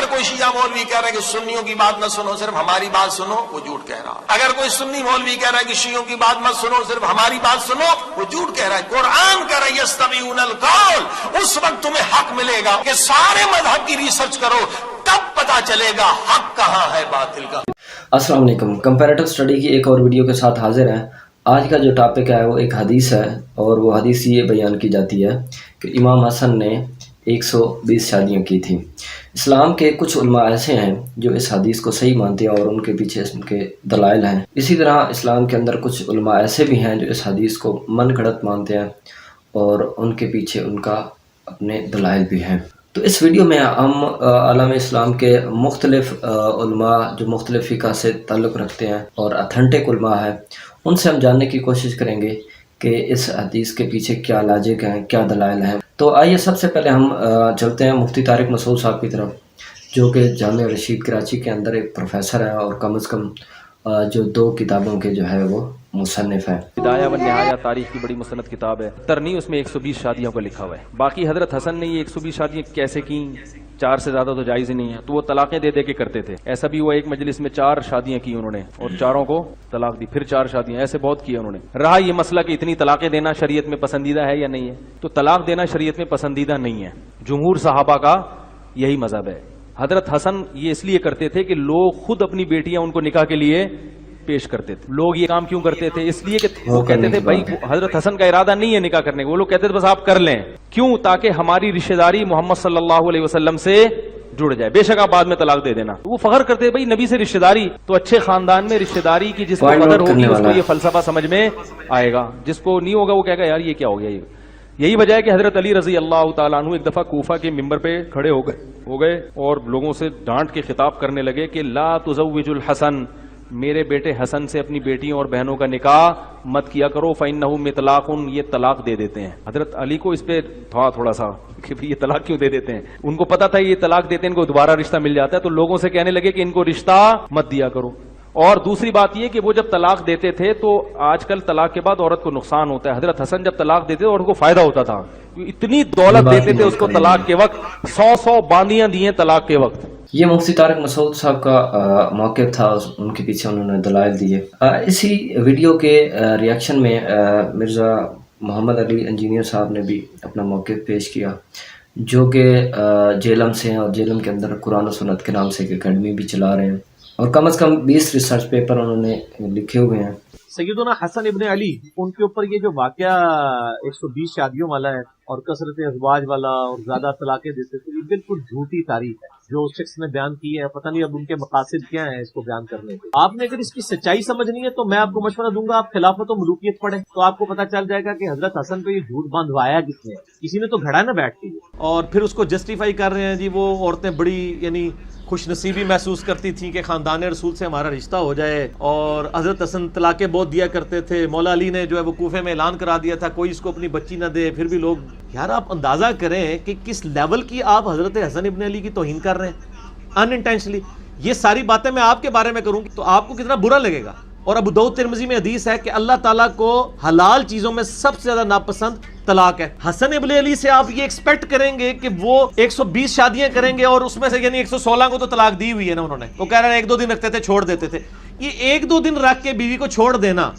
اگر کوئی شیعہ مولوی کہہ رہا ہے کہ سنیوں کی بات نہ سنو صرف ہماری بات سنو، وہ جھوٹ کہہ رہا ہے۔ اگر کوئی سنی مولوی کہہ رہا ہے کہ شیعوں کی بات مت سنو صرف ہماری بات سنو، وہ جھوٹ کہہ رہا ہے۔ قرآن کہہ رہا ہے یستمعون القول، اس وقت تمہیں حق ملے گا کہ سارے مذہب کی ریسرچ کرو، تب پتا چلے گا حق کہاں ہے باطل کا۔ السلام علیکم، کمپیریٹو اسٹڈی کی ایک اور ویڈیو کے ساتھ حاضر ہیں۔ آج کا جو ٹاپک ہے وہ ایک حدیث ہے، اور وہ حدیث یہ بیان کی جاتی ہے کہ امام حسن نے 120 شادیاں کی تھیں۔ اسلام کے کچھ علماء ایسے ہیں جو اس حدیث کو صحیح مانتے ہیں اور ان کے پیچھے ان کے دلائل ہیں۔ اسی طرح اسلام کے اندر کچھ علماء ایسے بھی ہیں جو اس حدیث کو من گھڑت مانتے ہیں اور ان کے پیچھے ان کا اپنے دلائل بھی ہیں۔ تو اس ویڈیو میں ہم عالم اسلام کے مختلف علماء جو مختلف فقہ سے تعلق رکھتے ہیں اور اتھینٹک علماء ہیں، ان سے ہم جاننے کی کوشش کریں گے کہ اس حدیث کے پیچھے کیا لاجک ہیں، کیا دلائل ہیں۔ تو آئیے سب سے پہلے ہم چلتے ہیں مفتی طارق مسعود صاحب کی طرف، جو کہ جامعہ رشید کراچی کے اندر ایک پروفیسر ہیں اور کم از کم جو 2 کتابوں کے جو ہے وہ مصنف ہے۔ بدایہ و نہایہ تاریخ کی بڑی مستند کتاب ہے، ترنی اس میں 120 شادیوں کا لکھا ہوا ہے۔ باقی حضرت حسن نے یہ 120 شادیاں کیسے کیں، 4 سے زیادہ تو جائز ہی نہیں ہے، تو وہ طلاقیں دے دے کے کرتے تھے۔ ایسا بھی ہوا ایک مجلس میں 4 شادیاں کی انہوں نے اور 4 کو طلاق دی، پھر 4 شادیاں، ایسے بہت کیے انہوں نے۔ رہا یہ مسئلہ کہ اتنی طلاقیں دینا شریعت میں پسندیدہ ہے یا نہیں ہے، تو طلاق دینا شریعت میں پسندیدہ نہیں ہے۔ جمہور صحابہ کا یہی مذہب ہے۔ حضرت حسن یہ اس لیے کرتے تھے کہ لوگ خود اپنی بیٹیاں ان کو نکاح کے لیے پیش کرتے تھے۔ لوگ یہ کام کیوں کرتے تھے؟ اس لیے کہ وہ کہتے تھے بھائی حضرت حسن کا ارادہ نہیں ہے نکاح کرنے کا، وہ لوگ کہتے تھے بس آپ کر لیں، کیوں؟ تاکہ ہماری رشتہ داری محمد صلی اللہ علیہ وسلم سے جڑ جائے، بے شک آپ بعد میں طلاق دے دینا۔ وہ فخر کرتے بھائی نبی سے رشتہ داری، تو اچھے خاندان میں رشتہ داری کی جس کو قدر ہوگی اس کو یہ فلسفہ سمجھ میں آئے گا، جس کو نہیں ہوگا وہ کہے گا یار یہ کیا ہو گیا۔ یہی وجہ ہے کہ حضرت علی رضی اللہ تعالیٰ عنہ ایک دفعہ کوفہ کے ممبر پہ کھڑے ہو گئے اور لوگوں سے ڈانٹ کے خطاب کرنے لگے کہ لا تزوج الحسن، میرے بیٹے حسن سے اپنی بیٹیوں اور بہنوں کا نکاح مت کیا کرو، فإنہ مطلاق، یہ طلاق دے دیتے ہیں۔ حضرت علی کو اس پہ تھوڑا سا کہ یہ طلاق کیوں دے دیتے ہیں، ان کو پتا تھا یہ طلاق دیتے ہیں ان کو دوبارہ رشتہ مل جاتا ہے، تو لوگوں سے کہنے لگے کہ ان کو رشتہ مت دیا کرو۔ اور دوسری بات یہ کہ وہ جب طلاق دیتے تھے تو آج کل طلاق کے بعد عورت کو نقصان ہوتا ہے، حضرت حسن جب طلاق دیتے تھے عورت کو فائدہ ہوتا تھا، اتنی دولت دیتے تھے اس کو طلاق کے وقت، 100 باندیاں دی ہیں طلاق کے وقت۔ یہ مفتی طارق مسعود صاحب کا موقف تھا، ان کے پیچھے انہوں نے دلائل دیے۔ اسی ویڈیو کے ریاکشن میں مرزا محمد علی انجینئر صاحب نے بھی اپنا موقف پیش کیا، جو کہ جیلم سے ہیں اور جیلم کے اندر قرآن و سنت کے نام سے ایک اکیڈمی بھی چلا رہے ہیں، اور کم از کم 20 ریسرچ پیپر انہوں نے لکھے ہوئے ہیں۔ سیدنا حسن ابن علی، ان کے اوپر یہ جو واقعہ 120 شادیوں والا ہے اور کثرت ازواج والا اور زیادہ طلاقیں دیتے تھے، یہ بالکل جھوٹی تاریخ ہے جو اس شخص نے بیان کی ہے۔ پتہ نہیں اب ان کے مقاصد کیا ہیں اس کو بیان کرنے کے۔ آپ نے اگر اس کی سچائی سمجھنی ہے تو میں آپ کو مشورہ دوں گا آپ خلافت و ملوکیت پڑھیں، تو آپ کو پتہ چل جائے گا کہ حضرت حسن پہ یہ جھوٹ باندھوایا کس نے، کسی نے تو گھڑا نہ بیٹھ کے، اور پھر اس کو جسٹیفائی کر رہے ہیں جی وہ عورتیں بڑی یعنی خوش نصیبی محسوس کرتی تھیں کہ خاندان رسول سے ہمارا رشتہ ہو جائے، اور حضرت حسن طلاقیں بہت دیا کرتے تھے، مولا علی نے جو ہے وہ کوفے میں اعلان کرا دیا تھا کوئی اس کو اپنی بچی نہ دے، پھر بھی لوگ، یار آپ اندازہ کریں کہ کس لیول کی آپ حضرت حسن ابن علی کی توہین کر رہے ہیں ان انٹینشنلی۔ یہ ساری باتیں میں آپ کے بارے میں کروں تو آپ کو کتنا برا لگے گا۔ اور ابو داؤد ترمذی میں حدیث ہے کہ اللہ تعالیٰ کو حلال چیزوں میں سب سے زیادہ ناپسند طلاق ہے۔ حسن ابن علی سے آپ یہ ایکسپیکٹ کریں گے کہ وہ 120 شادیاں کریں گے اور اس میں سے یعنی 116 کو تو طلاق دی ہوئی ہے نا انہوں نے، وہ کہہ رہے ہیں 1-2 دن رکھتے تھے چھوڑ دیتے تھے۔ یہ 1-2 دن رکھ کے بیوی کو چھوڑ دینا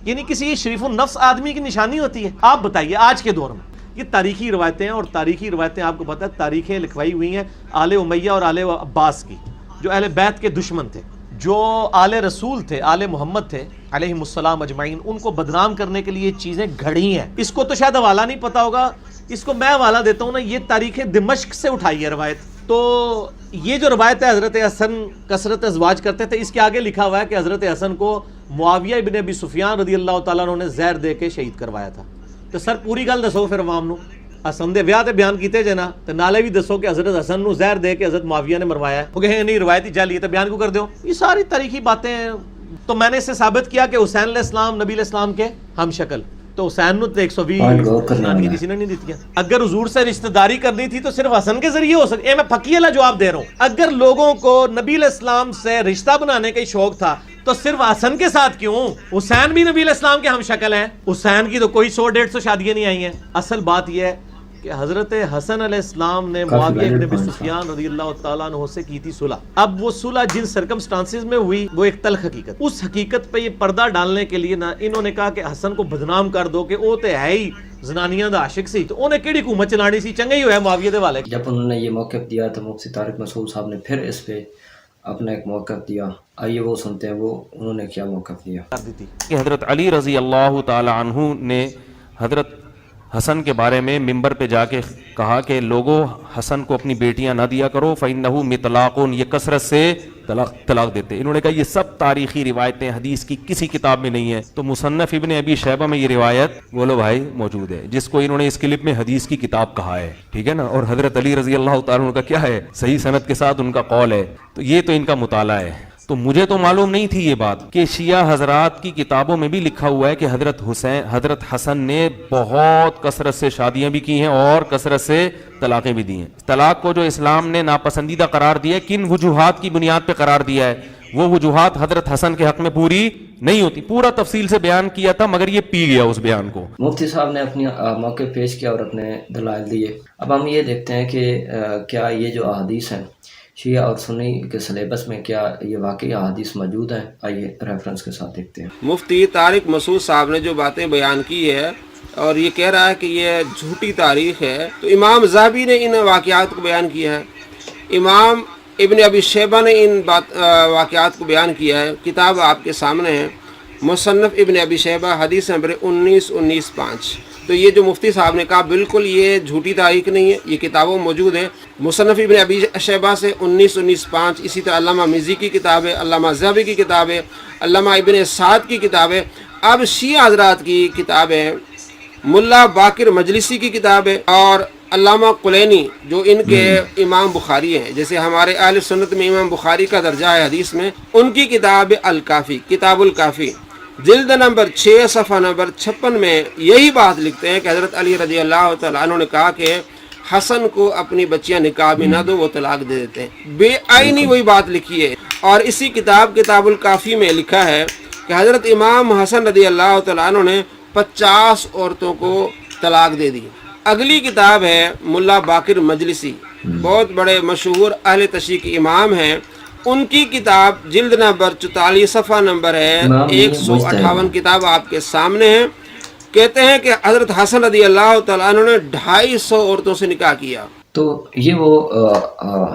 یعنی کسی شریف النفس آدمی کی نشانی ہوتی ہے؟ آپ بتائیے آج کے دور میں یہ تاریخی روایتیں ہیں، اور تاریخی روایتیں آپ کو پتہ ہے تاریخیں لکھوائی ہوئی ہیں آل امیہ اور آل عباس کی، جو اہل بیت کے دشمن تھے، جو آل رسول تھے، آل محمد تھے علیہم السلام اجمعین، ان کو بدنام کرنے کے لیے چیزیں گھڑی ہیں۔ اس کو تو شاید حوالہ نہیں پتا ہوگا، اس کو میں حوالہ دیتا ہوں نا، یہ تاریخ دمشق سے اٹھائی ہے روایت۔ تو یہ جو روایت ہے حضرت حسن کثرت ازواج کرتے تھے، اس کے آگے لکھا ہوا ہے کہ حضرت حسن کو معاویہ ابن ابی سفیان رضی اللہ تعالیٰ عنہ نے زہر دے کے شہید کروایا تھا۔ تو سر پوری گل دسو پھر عوام نو، حسن دے ویاہ تے بیان کیتے جے نا، تے نالے بھی دسو کہ حضرت حسن نو زہر دے کے حضرت معاویہ نے مروایا ہے، وہ کہیں نہیں روایتی جعلی ہے تو بیان کیوں کر دیو؟ یہ ساری تاریخی باتیں ہیں۔ تو میں نے اس سے ثابت کیا کہ حسین علیہ السلام نبی علیہ السلام کے ہم شکل، تو حسین نو 120 کسی نے نہیں دیتی ہے۔ اگر حضور سے رشتہ داری کرنی تھی تو صرف حسن کے ذریعے ہو سکتی ہے۔ میں پکی والا جواب دے رہا ہوں، اگر لوگوں کو نبی علیہ السلام سے رشتہ بنانے کا شوق تھا تو صرف حسن کے ساتھ کیوں؟ حسین بھی نبی علیہ السلام کے ہم شکل ہیں، حسین کی تو کوئی 100-150 شادیاں نہیں آئی ہیں۔ اصل بات یہ ہے کہ حضرت حسن علیہ السلام نے کافی معاویہ valid ابن ابی point تھا۔ سفیان رضی اللہ تعالیٰ عنہ سے کی تھی صلح. اب وہ صلح جن سرکمسٹانسز میں ہوئی وہ ایک تلخ حقیقت، اس حقیقت پہ یہ پردہ ڈالنے کے لیے نا انہوں نے کہا کہ حسن کو بدنام کر دو کہ وہ تے ہے ہی زنانیاں دا عاشق سی، تو انہیں کیڑی حکومت چلانی سی، چنگا ہی ہویا معاویہ دے والے. جب انہوں نے یہ موقف دیا تو مفتی طارق مسعود صاحب نے پھر اس پہ اپنا ایک موقف دیا. آئیے وہ سنتے ہیں وہ انہوں نے کیا موقف دیا. کہ حضرت علی رضی اللہ تعالی عنہ نے حضرت حسن کے بارے میں ممبر پہ جا کے کہا کہ لوگوں حسن کو اپنی بیٹیاں نہ دیا کرو فإنہ مطلاقٌ، یہ کثرت سے طلاق دیتے. انہوں نے کہا یہ سب تاریخی روایتیں حدیث کی کسی کتاب میں نہیں ہیں. تو مصنف ابن ابی شیبہ میں یہ روایت بولو بھائی موجود ہے، جس کو انہوں نے اس کلپ میں حدیث کی کتاب کہا ہے، ٹھیک ہے نا. اور حضرت علی رضی اللہ تعالیٰ عنہ کا کیا ہے، صحیح سند کے ساتھ ان کا قول ہے. تو یہ تو ان کا مطالعہ ہے. تو مجھے تو معلوم نہیں تھی یہ بات کہ شیعہ حضرات کی کتابوں میں بھی لکھا ہوا ہے کہ حضرت حسن نے بہت کثرت سے شادیاں بھی کی ہیں اور کثرت سے طلاقیں بھی دی ہیں. طلاق کو جو اسلام نے ناپسندیدہ قرار دیا ہے، کن وجوہات کی بنیاد پہ قرار دیا ہے؟ وہ وجوہات حضرت حسن کے حق میں پوری نہیں ہوتی. پورا تفصیل سے بیان کیا تھا مگر یہ پی گیا اس بیان کو. مفتی صاحب نے اپنی موقع پیش کیا اور اپنے دلائل دیے. اب ہم یہ دیکھتے ہیں کہ کیا یہ جو احادیث ہیں شیعہ اور سنی کے سلیبس میں کیا یہ واقعی احادیث موجود ہیں. آئیے ریفرنس کے ساتھ دیکھتے ہیں. مفتی طارق مسعود صاحب نے جو باتیں بیان کی ہے اور یہ کہہ رہا ہے کہ یہ جھوٹی تاریخ ہے، تو امام ذہبی نے ان واقعات کو بیان کیا ہے، امام ابن ابی شیبہ نے ان واقعات کو بیان کیا ہے. کتاب آپ کے سامنے ہے، مصنف ابن ابی شیبہ، حدیث نمبر 19-5. تو یہ جو مفتی صاحب نے کہا بالکل یہ جھوٹی تاریخ نہیں ہے، یہ کتابوں موجود ہے. مصنف ابن ابی شیبہ سے 19-5. اسی طرح علامہ مزی کی کتاب ہے، علامہ ذہبی کی کتاب ہے، علامہ ابن سعد کی کتاب ہے. اب شیعہ حضرات کی کتاب ہے، ملا باقر مجلسی کی کتاب ہے، اور علامہ قلینی جو ان کے امام بخاری ہیں، جیسے ہمارے اہل سنت میں امام بخاری کا درجہ ہے حدیث میں، ان کی کتاب الکافی، کتاب الکافی، جلد نمبر 6 صفحہ نمبر 56 میں یہی بات لکھتے ہیں کہ حضرت علی رضی اللہ تعالیٰ عنہ نے کہا کہ حسن کو اپنی بچیاں نکاح میں نہ دو، وہ طلاق دے دیتے ہیں. بے آئینی وہی بات لکھی ہے. اور اسی کتاب الکافی میں لکھا ہے کہ حضرت امام حسن رضی اللہ تعالیٰ عنہ نے 50 عورتوں کو طلاق دے دی. اگلی کتاب ہے ملا باقر مجلسی، بہت بڑے مشہور اہل تشیع کے امام ہیں، ان کی کتاب جلد نمبر 44 صفحہ نمبر ہے 158. کتاب آپ کے سامنے ہے. کہتے ہیں کہ حضرت حسن رضی اللہ تعالیٰ عنہ نے 250 عورتوں سے نکاح کیا. تو یہ وہ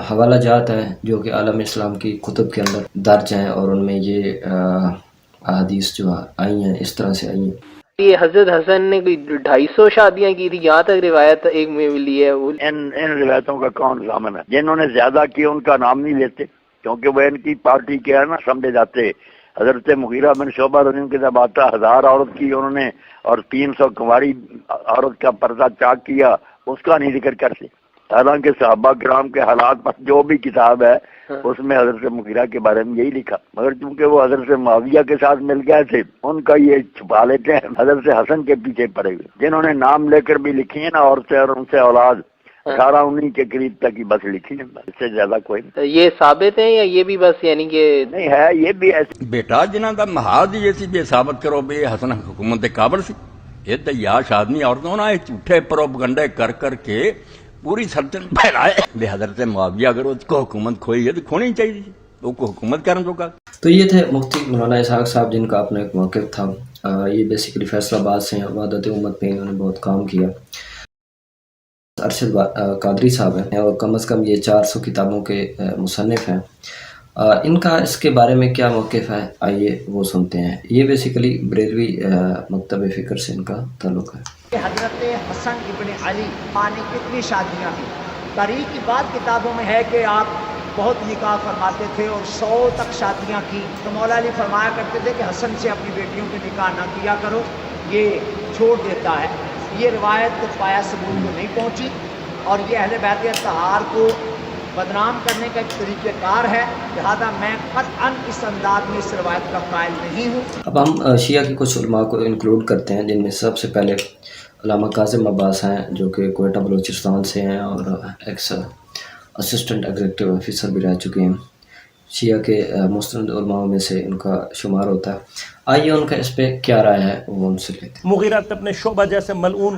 حوالہ جات ہیں جو کہ عالم اسلام کی کتب کے اندر درج ہیں اور ان میں یہ احادیث جو آئی ہیں اس طرح سے آئی ہیں. یہ حضرت حسن نے کوئی 250 شادیاں کی تھی، یہاں تک روایت ایک میں ملی ہے. ان روایتوں کا کون ضامن ہے؟ جنہوں نے زیادہ کی ان کا نام نہیں لیتے کیونکہ وہ ان کی پارٹی کے ہے نا سمجھے جاتے. حضرت مغیرہ بن شعبہ رضی اللہ عنہ کے جب آتا 1000 عورت کی انہوں نے اور 300 کنواری عورت کا پردہ چاک کیا، اس کا نہیں ذکر کرتے. حالانکہ صحابہ کرام کے حالات پر جو بھی کتاب ہے اس میں حضرت مغیرہ کے بارے میں یہی لکھا، مگر چونکہ وہ حضرت معاویہ کے ساتھ مل گئے تھے ان کا یہ چھپا لیتے ہیں، حضرت حسن کے پیچھے پڑے ہوئے. جنہوں نے نام لے کر بھی لکھی ہے نا عورتیں اور ان سے اولاد 18-19 کے قریب تک ہی بس لکھی ہے، اس سے زیادہ کوئی نہیں. یہ ثابت ہے یا یہ بھی بس یعنی کہ نہیں ہے، یہ بھی ایسے بیٹا جنہاں کا محاذ جیسی بے ثابت کرو بے حسن حکومت کابل سی، یہ تیاش آدمی عورتوں نے جھوٹے پروپگنڈے کر کر کے پوری سلطنت پھیلائے. بے حضرت معاویہ اگر اس کو حکومت کھوئی ہے تو کھونی چاہیے، تو کو حکومت کرنے تو کا. تو یہ تھے مفتی مولانا اسحاق صاحب جن کا اپنا ایک موقف تھا. یہ بیسیکلی فیصل آباد سے ہیں، وحدت امت پہ انہوں نے بہت کام کیا. ارشد قادری صاحب ہیں اور کم از کم یہ 400 کتابوں کے مصنف ہیں. ان کا اس کے بارے میں کیا موقف ہے آئیے وہ سنتے ہیں. یہ بیسیکلی بریلوی مکتب فکر سے ان کا تعلق ہے. حضرت حسن ابن علی نے کتنی شادیاں کی؟ تاریخ کی بات کتابوں میں ہے کہ آپ بہت نکاح فرماتے تھے اور 100 تک شادیاں کی. تو مولا علی فرمایا کرتے تھے کہ حسن سے اپنی بیٹیوں کے نکاح نہ کیا کرو، یہ چھوڑ دیتا ہے. یہ روایت پایا ثبوت کو نہیں پہنچی اور یہ اہل بیت اطہار کو بدنام کرنے کا ایک طریقہ کار ہے، لہذا میں قطعاً اس انداز میں اس روایت کا قائل نہیں ہوں. اب ہم شیعہ کی کچھ علماء کو انکلوڈ کرتے ہیں جن میں سب سے پہلے علامہ کاظم عباس ہیں جو کہ کوئٹہ بلوچستان سے ہیں اور ایکس اسسٹنٹ ایگزیکٹو آفیسر بھی رہ چکے ہیں. شیعہ کے مستند علماء میں سے ان کا شمار ہوتا ہے. آئیے ان کا اس پہ کیا رائے ہے وہ ان سے لیتے ہیں. مغیرہ ابن شعبہ جیسے ملعون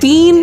3